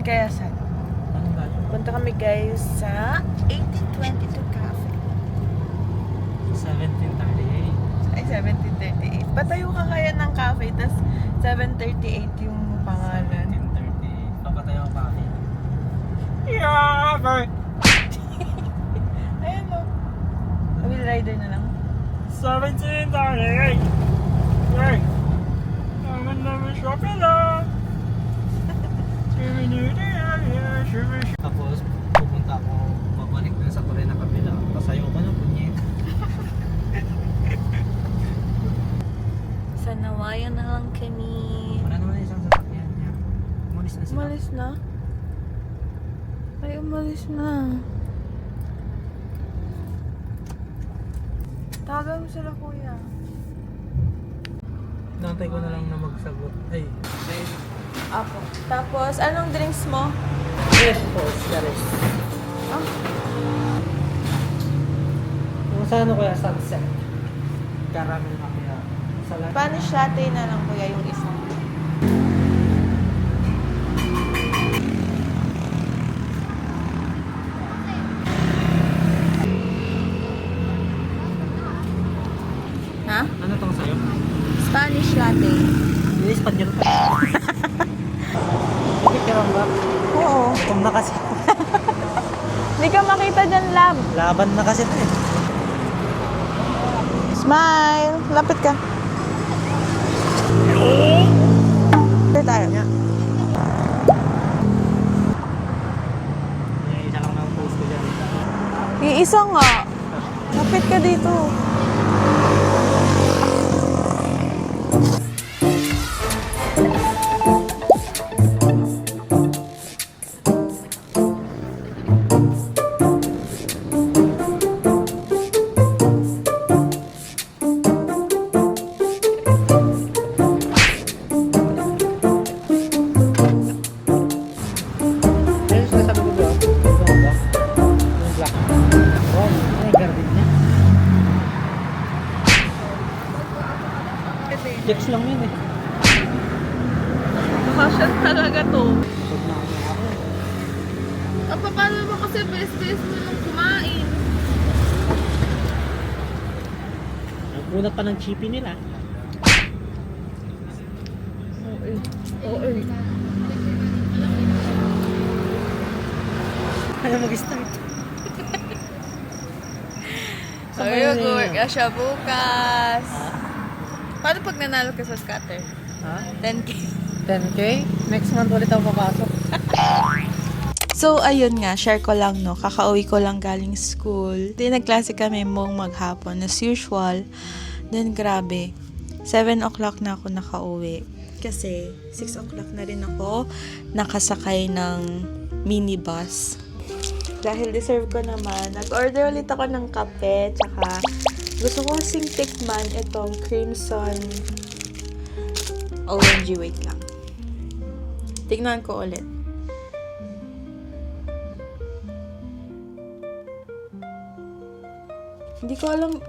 Quezon. Anong galing? Punta kami guys sa 1822 Cafe. 1738. Ay, 1738. Patayo ka kaya ng cafe, tas 738 yung pangalan. 1738. Papatayo ang cafe. Yeah, bye! Ayan o. Wheel rider na lang. 1738! Hey! Naman naman siya pala! Tapos, pupunta ako, babalik na sa Korea na kabila. Tapos ayoko na punyet. Sa Nawayan na lang kami. Wala naman isang sasakyan niya. Umalis na sila. Umalis na? Ay, umalis na. Tawagan mo sila, kuya. Nantay ko na lang na magsagot. Ay, Apo. Tapos, anong drinks mo? yes, boss, garis. Ah, Kung sa ano kaya, sunset. Caramel kaya. Sa lahat. Spanish latte na lang, kuya, yung isa. Ha? Ano tong sa'yo? Spanish latte. Hindi, Spanyol. Pipicturean ba? Oo. Kung na kasi. Hindi ka makita dyan, lab. Laban na kasi ito eh. Smile! Lapit ka. Ito tayo. Isa lang na post ko dyan. Iisa nga. Lapit ka dito. Ayun, sinasabi ko ba? Yung ba? Yung black. Oh, ay, garden niya. Jeps lang yun eh. Fashion talaga to. Pag na ako. Paano naman kasi best mo nung kumain? Nagpunat pa ng chippy nila. Oo. Ayaw mag-start. Ayun, work ka siya bukas. Paano pag nanalo ka sa scatter? Ha? 10K. 10K? Next month ulit ako papasok. So, ayun nga, share ko lang, no. Kakauwi ko lang galing school. Then, nagklase kami mong maghapon, as usual. Then, grabe. 7 o'clock na ako nakauwi. Kasi, 6 o'clock na rin ako nakasakay ng minibus. Dahil deserve ko naman, nag-order ulit ako ng kape, tsaka gusto ko kasing tikman itong Crimson OMG, wait lang. Tignan ko ulit. Hindi ko alam,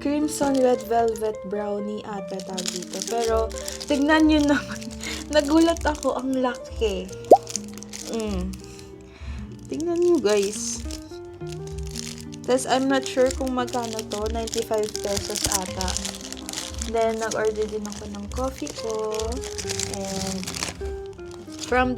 Crimson Red Velvet Brownie ata tawag dito. Pero, tignan nyo naman. Nagulat ako, ang laki. Tignan nyo guys. Tapos, I'm not sure kung magkano to. 95 pesos ata. Then, nag-order din ako ng coffee ko. And, from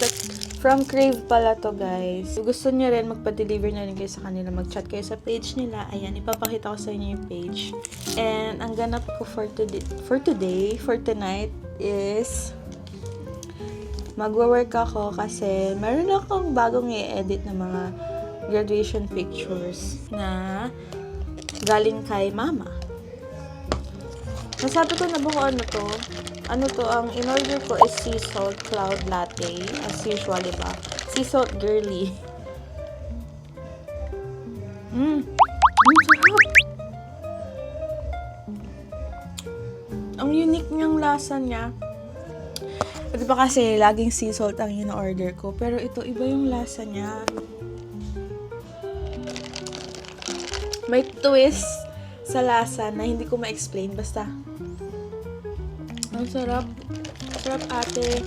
Crave pala to guys. Kung gusto nyo rin, magpa-deliver na rin kayo sa kanila. Mag-chat kayo sa page nila. Ayan, ipapakita ko sa inyo yung page. And, ang ganap ko for tonight is magwo-work ako kasi meron akong bagong i-edit na mga graduation pictures na galing kay mama. Nasabi ko na ba kung ano to? Ano to? Ang in-order ko is sea salt cloud latte. As usual, diba? Sea salt girly. Ang sarap! Ang unique niyang lasa niya. At diba kasi laging sea salt ang in-order ko. Pero ito, iba yung lasa niya. May twist sa lasa na hindi ko ma-explain. Basta, ang sarap. Sarap ate.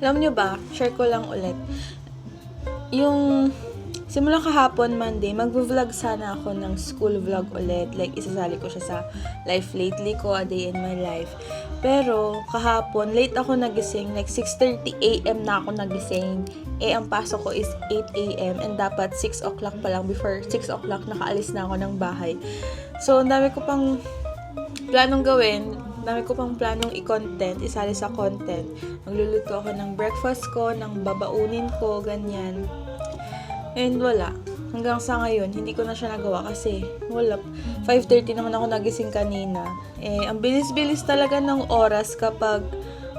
Alam nyo ba, share ko lang ulit. Yung simula kahapon, Monday, mag-vlog sana ako ng school vlog ulit. Like, isasali ko siya sa life lately ko, a day in my life. Pero, kahapon, late ako nagising. Like, 6:30 a.m. na ako nagising. Ang pasok ko is 8 a.m. And dapat 6 o'clock pa lang. Before 6 o'clock, nakaalis na ako ng bahay. So, ang dami ko pang planong gawin. Ang dami ko pang planong i-content, isali sa content. Magluluto ako ng breakfast ko, ng babaunin ko, ganyan. And wala. Hanggang sa ngayon, hindi ko na siya nagawa kasi wala. 5:30 naman ako nagising kanina. Ang bilis-bilis talaga ng oras kapag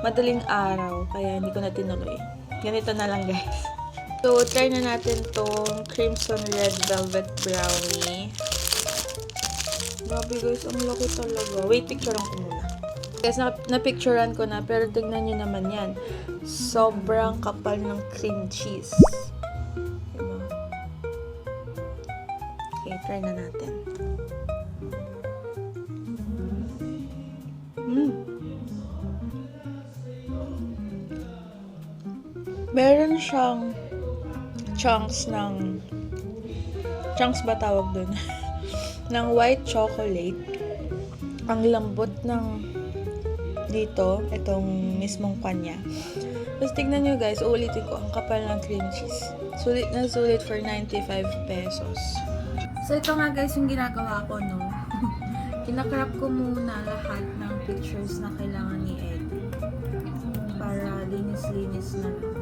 madaling araw. Kaya hindi ko na tinuloy. Ganito na lang, guys. So, try na natin tong Crimson Red Velvet Brownie. Grabe, guys. Ang laki talaga. Wait, picturean ko muna. Guys, na-picturean ko na. Pero tignan nyo naman yan. Sobrang kapal ng cream cheese. Okay, try na natin. Meron siyang chunks ba tawag dun? ng white chocolate. Ang lambot ng dito, itong mismong kanya. Tapos tignan nyo guys, uulitin ko, ang kapal ng cream cheese. Sulit na sulit for 95 pesos. So, ito nga guys yung ginagawa ko, no? Kinakrap ko muna lahat ng pictures na kailangan ni Ed. Para linis-linis na lang.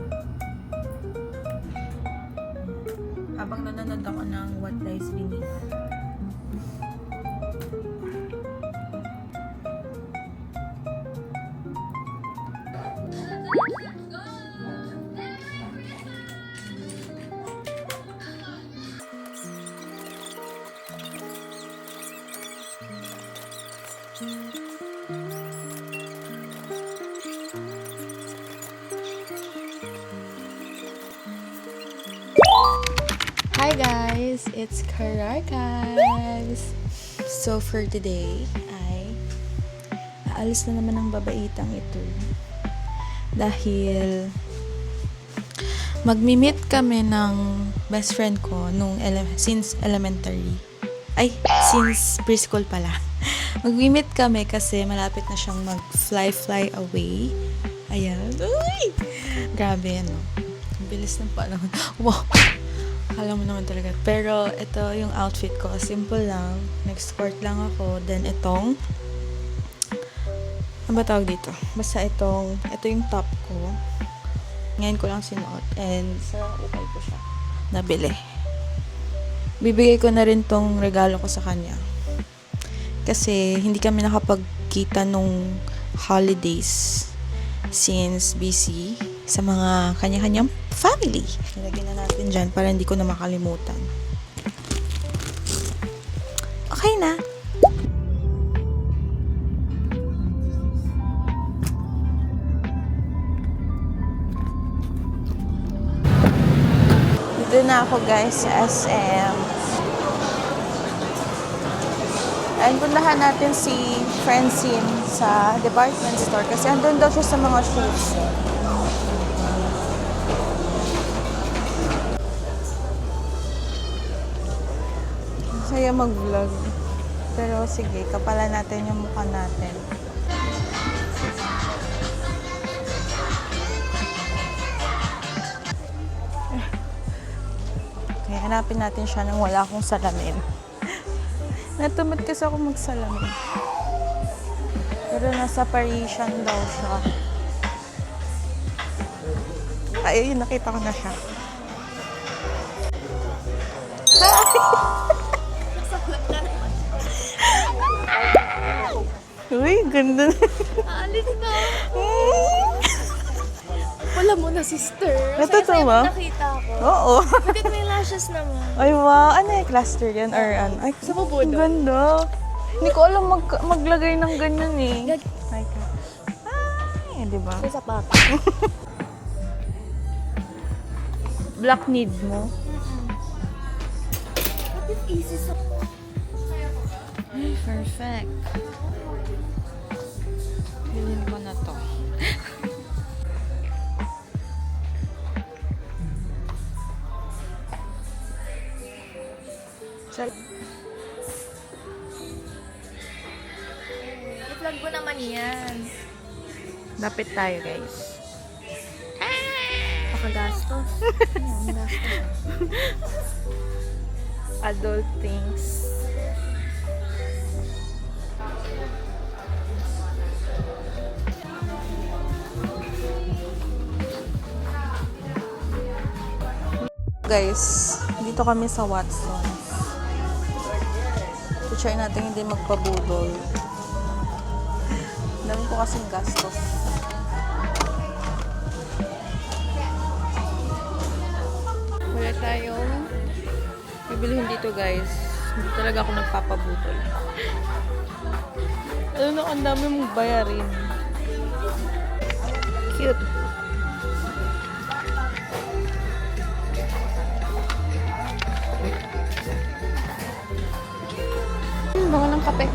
Habang nanonood ako ng What Lies Beneath. Hi guys! It's Caracas! So for today ay aalis na naman ang babaitang ito dahil magmi-meet kami ng best friend ko since elementary. Since preschool pala. Magmi-meet kami kasi malapit na siyang mag-fly away. Ayan. Uy! Grabe, ano. Ang bilis ng panahon. Wow! Akala mo naman talaga. Pero, ito yung outfit ko. Simple lang. Nag-skirt lang ako. Then, itong ano ba tawag dito? Basta ito yung top ko. Ngayon ko lang sinuot. And, sa ukay ko siya. Nabili. Bibigay ko na rin tong regalo ko sa kanya. Kasi, hindi kami nakapagkita nung holidays since busy sa mga kanya-kanyang family. Nilagyan na natin dyan para hindi ko na makalimutan. Okay na. Dito na ako guys sa SM. And puntahan natin si Francine sa department store kasi andun daw siya sa mga shoes. Saya mag-vlog. Pero sige, kapalan natin yung mukha natin. Okay, hanapin natin siya nang wala akong salamin. Natumad kasi ako magsalamin. Pero nasa Parisian daw siya. Ay, nakita ko na siya. Uy, ganda na. Aalis na. Wala mo na, sister. Natotoo ba? Nakita ko. Oo. Bakit may lashes naman? Ay, wow. Ano yung cluster yan? Or ano? Ay, Sa bubudo. ang ganda. Hindi ko alam maglagay ng ganyan eh. Ay, di ba? May sapato. Black need mo. Bakit easy sa... Ay, perfect. Bilhin ko na to. yan. Lapit tayo, guys. Pakagastos. Gastos. Adult things. Guys, dito kami sa Watsons. Try natin hindi magpabudol. Dami ko kasing gastos. Wala tayong bibilihin dito, guys. Hindi talaga ako nagpapabudol. Ano na, ang dami mong bayarin. Cute. Bango ng kape.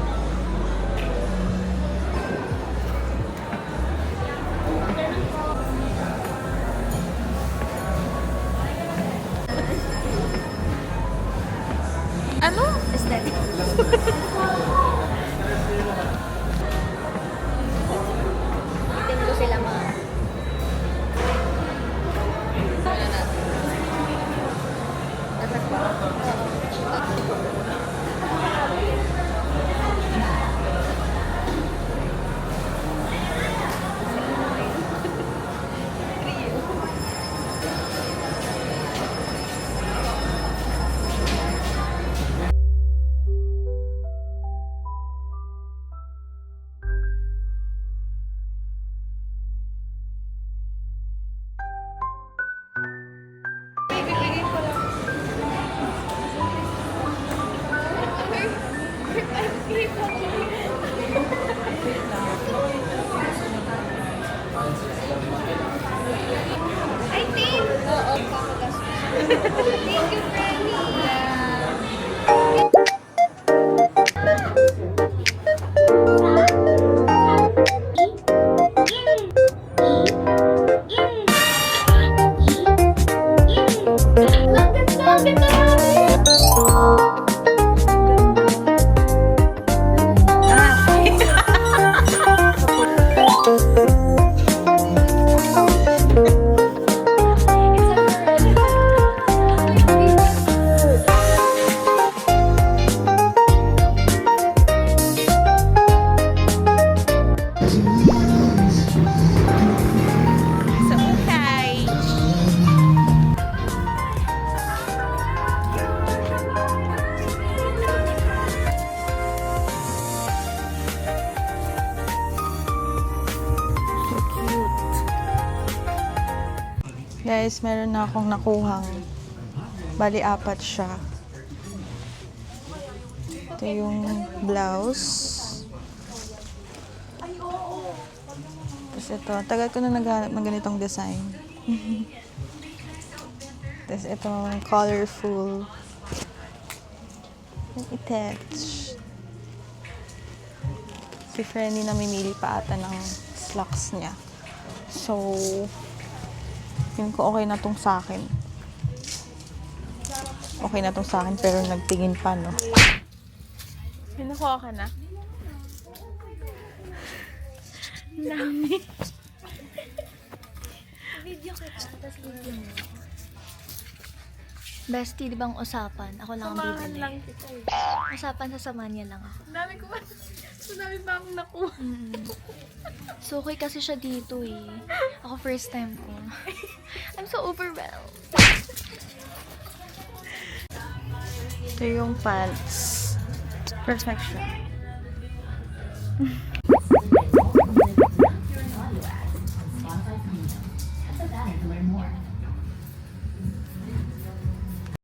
Ano? Aesthetic. Itin ko sila mga. Dapat ba? I think. Oo, pakagastos. Thank you, Freddy. Sa ukay. So cute. Guys, meron na akong nakuhang bali 4 siya. Ito yung blouse. Tapos ito, tagal ko na naghanap ng ganitong design. Tapos itong colorful. Yung attach. Si Frenny namimili pa ata ng slacks niya. So, yun ko okay na tong sa akin. Okay na tong sa akin pero nagtingin pa, no? Pinukuha ka na? Dami. Video kita, tapos video mo. Bestie, di ba ang usapan? Ako lang ang bibili. lang kita eh. Usapan sa Samanya lang ako. Dami ko ba? Dami ba akong nakuha? So, okay kasi siya dito eh. Ako first time ko. I'm so overwhelmed. Ito yung pants. Perfection.